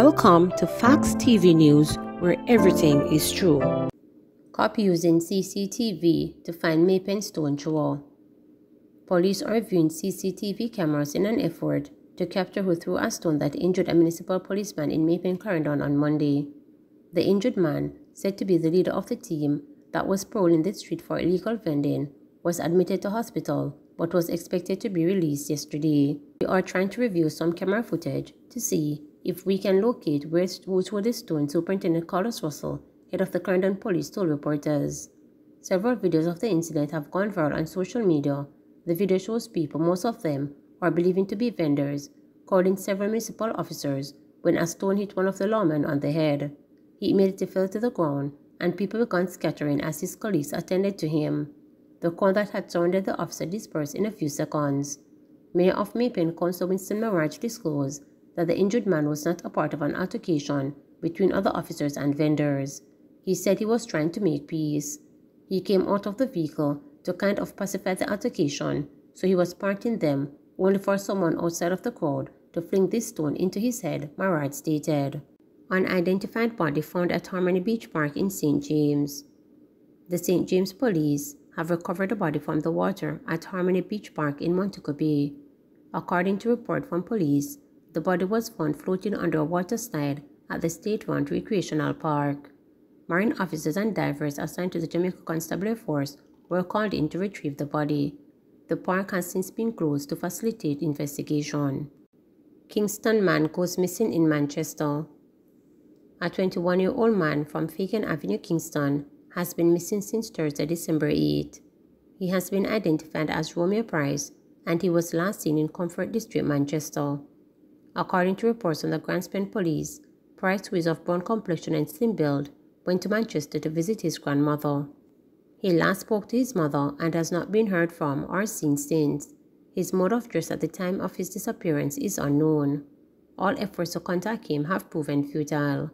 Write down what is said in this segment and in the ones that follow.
Welcome to Facts TV News, where everything is true. Cop using CCTV to find Maypen stone thrower. Police are viewing CCTV cameras in an effort to capture who threw a stone that injured a municipal policeman in Maypen, Clarendon on Monday. The injured man, said to be the leader of the team that was prowling the street for illegal vending, was admitted to hospital but was expected to be released yesterday. We are trying to review some camera footage to see if we can locate who threw the stone, Superintendent Carlos Russell, head of the Clarendon Police, told reporters. Several videos of the incident have gone viral on social media. The video shows people, most of them are believed to be vendors, calling several municipal officers when a stone hit one of the lawmen on the head. He immediately fell to the ground, and people began scattering as his colleagues attended to him. The crowd that had surrounded the officer dispersed in a few seconds. Mayor of Maypen, Councillor Winston Marach, disclosed that the injured man was not a part of an altercation between other officers and vendors. He said he was trying to make peace. He came out of the vehicle to kind of pacify the altercation, so he was parting them only for someone outside of the crowd to fling this stone into his head, Marach stated. Unidentified body found at Harmony Beach Park in St. James. The St. James Police have recovered the body from the water at Harmony Beach Park in Montego Bay. According to report from police, the body was found floating under a water slide at the state-run recreational park. Marine officers and divers assigned to the Jamaica Constabulary Force were called in to retrieve the body. The park has since been closed to facilitate investigation. Kingston man goes missing in Manchester. A 21-year-old man from Fagan Avenue, Kingston, has been missing since Thursday, December 8. He has been identified as Romeo Price, and he was last seen in Comfort District, Manchester. According to reports from the Grand Spend Police, Price, who is of brown complexion and slim build, went to Manchester to visit his grandmother. He last spoke to his mother and has not been heard from or seen since. His mode of dress at the time of his disappearance is unknown. All efforts to contact him have proven futile.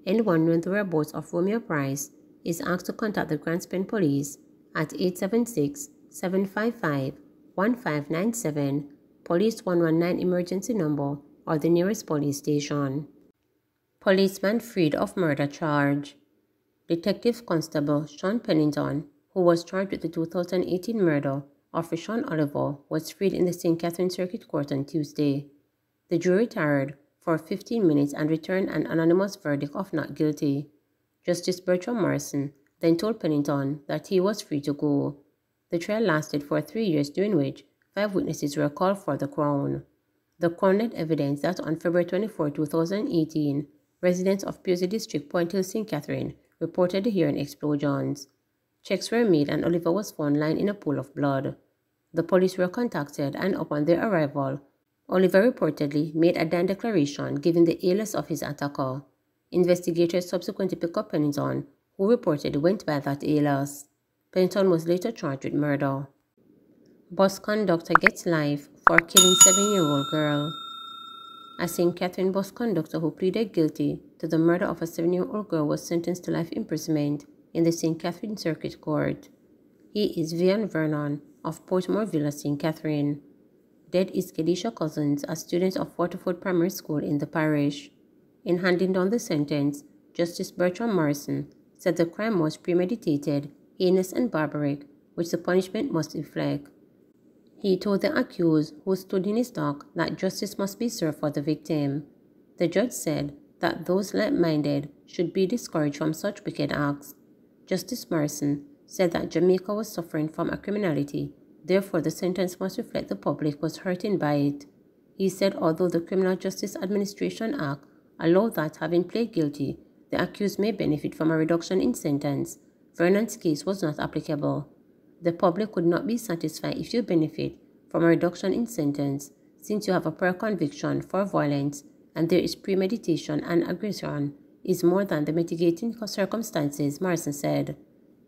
Anyone knowing the whereabouts of Romeo Price is asked to contact the Grand Spend Police at 876-755-1597, Police 119 emergency number, or the nearest police station. Policeman freed of murder charge. Detective Constable Sean Pennington, who was charged with the 2018 murder of Rashawn Oliver, was freed in the St. Catherine Circuit Court on Tuesday. The jury retired for 15 minutes and returned an anonymous verdict of not guilty. Justice Bertram Morrison then told Pennington that he was free to go. The trial lasted for 3 years, during which 5 witnesses were called for the Crown. The Crown led evidence that on February 24, 2018, residents of Pewsey District, Point Hill, St. Catherine, reported hearing explosions. Checks were made and Oliver was found lying in a pool of blood. The police were contacted, and upon their arrival, Oliver reportedly made a damned declaration giving the alias of his attacker. Investigators subsequently picked up Pennington, who reportedly went by that alias. Pennington was later charged with murder. Bus conductor gets life for killing 7-year-old girl. A St. Catherine bus conductor who pleaded guilty to the murder of a 7-year-old girl was sentenced to life imprisonment in the St. Catherine Circuit Court. He is Vian Vernon of Portmore Villa, St. Catherine. Dead is Kedisha Cousins, a student of Waterford Primary School in the parish. In handing down the sentence, Justice Bertram Morrison said the crime was premeditated, heinous and barbaric, which the punishment must reflect. He told the accused, who stood in his dock, that justice must be served for the victim. The judge said that those like-minded should be discouraged from such wicked acts. Justice Morrison said that Jamaica was suffering from a criminality, therefore the sentence must reflect the public was hurting by it. He said although the Criminal Justice Administration Act allowed that, having pled guilty, the accused may benefit from a reduction in sentence, Vernon's case was not applicable. The public could not be satisfied if you benefit from a reduction in sentence, since you have a prior conviction for violence and there is premeditation and aggression is more than the mitigating circumstances, Morrison said.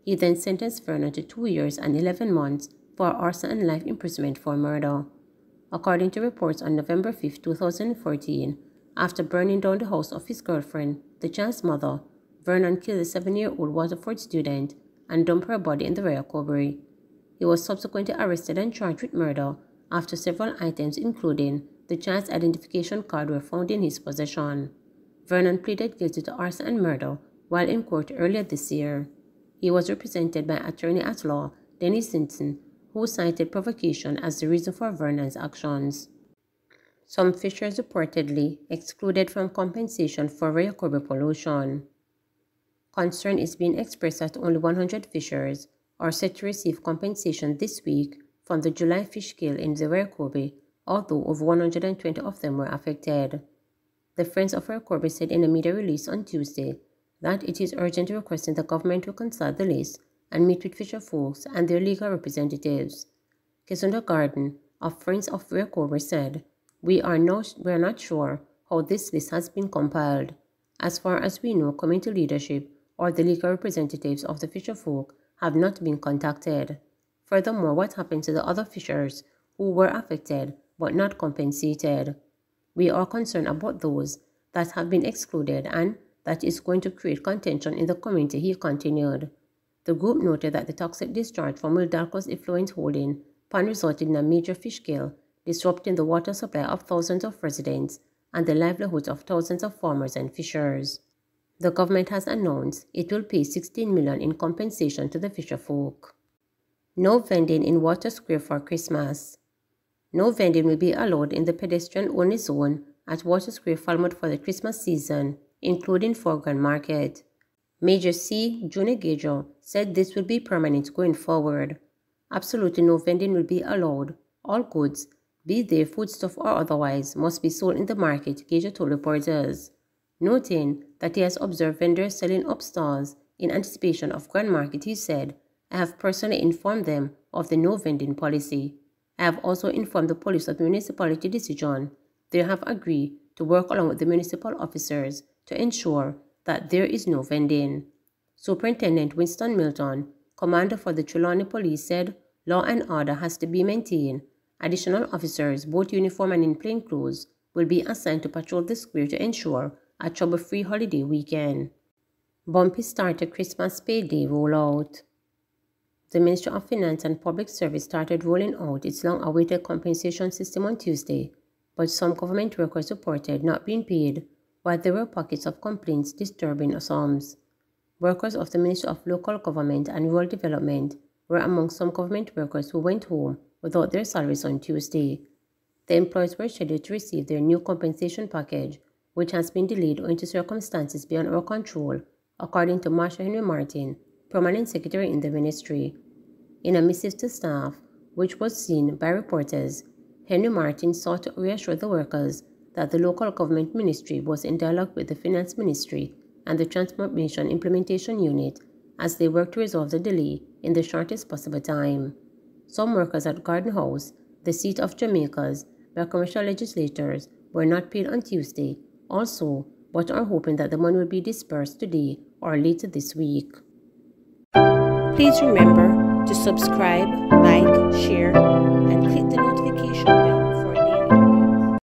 He then sentenced Vernon to 2 years and 11 months for arson and life imprisonment for murder. According to reports on November 5, 2014, after burning down the house of his girlfriend, the child's mother, Vernon killed the 7-year-old Waterford student and dumped her body in the Royal Cobbery. He was subsequently arrested and charged with murder after several items, including the child's identification card, were found in his possession. Vernon pleaded guilty to arson and murder while in court earlier this year. He was represented by attorney-at-law Dennis Simpson, who cited provocation as the reason for Vernon's actions. Some fishers reportedly excluded from compensation for Royal pollution. Concern is being expressed that only 100 fishers are set to receive compensation this week from the July fish kill in the Royal, although over 120 of them were affected. The Friends of Royal said in a media release on Tuesday that it is urgently requesting the government to consult the list and meet with fisher folks and their legal representatives. Kesunda Garden of Friends of Royal said, We are not sure how this list has been compiled. As far as we know, community leadership or the legal representatives of the fisher folk have not been contacted. Furthermore, what happened to the other fishers who were affected but not compensated? We are concerned about those that have been excluded and that is going to create contention in the community, he continued. The group noted that the toxic discharge from Wildalco's effluent holding pond resulted in a major fish kill, disrupting the water supply of thousands of residents and the livelihoods of thousands of farmers and fishers. The government has announced it will pay $16 million in compensation to the fisher folk. No vending in Water Square for Christmas. No vending will be allowed in the pedestrian-only zone at Water Square Falmouth for the Christmas season, including Foreground Market. Major C. Junegajo said this will be permanent going forward. Absolutely no vending will be allowed. All goods, be they foodstuff or otherwise, must be sold in the market, Gajo told reporters, noting that he has observed vendors selling up stalls in anticipation of Grand Market. He said, I have personally informed them of the no vending policy. I have also informed the police of the municipality decision. They have agreed to work along with the municipal officers to ensure that there is no vending. Superintendent Winston Milton, commander for the Trelawney Police, said law and order has to be maintained. Additional officers, both uniform and in plain clothes, will be assigned to patrol the square to ensure a trouble-free holiday weekend. Bumpy started Christmas payday rollout. The Ministry of Finance and Public Service started rolling out its long-awaited compensation system on Tuesday, but some government workers reported not being paid, while there were pockets of complaints disturbing sums. Workers of the Ministry of Local Government and Rural Development were among some government workers who went home without their salaries on Tuesday. The employees were scheduled to receive their new compensation package, which has been delayed owing to circumstances beyond our control, according to Marshal Henry Martin, Permanent Secretary in the Ministry. In a missive to staff, which was seen by reporters, Henry Martin sought to reassure the workers that the local government ministry was in dialogue with the Finance Ministry and the Transformation Implementation Unit as they worked to resolve the delay in the shortest possible time. Some workers at Garden House, the seat of Jamaica's, by commercial legislators, were not paid on Tuesday also, but are hoping that the money will be dispersed today or later this week. Please remember to subscribe, like, share, and click the notification bell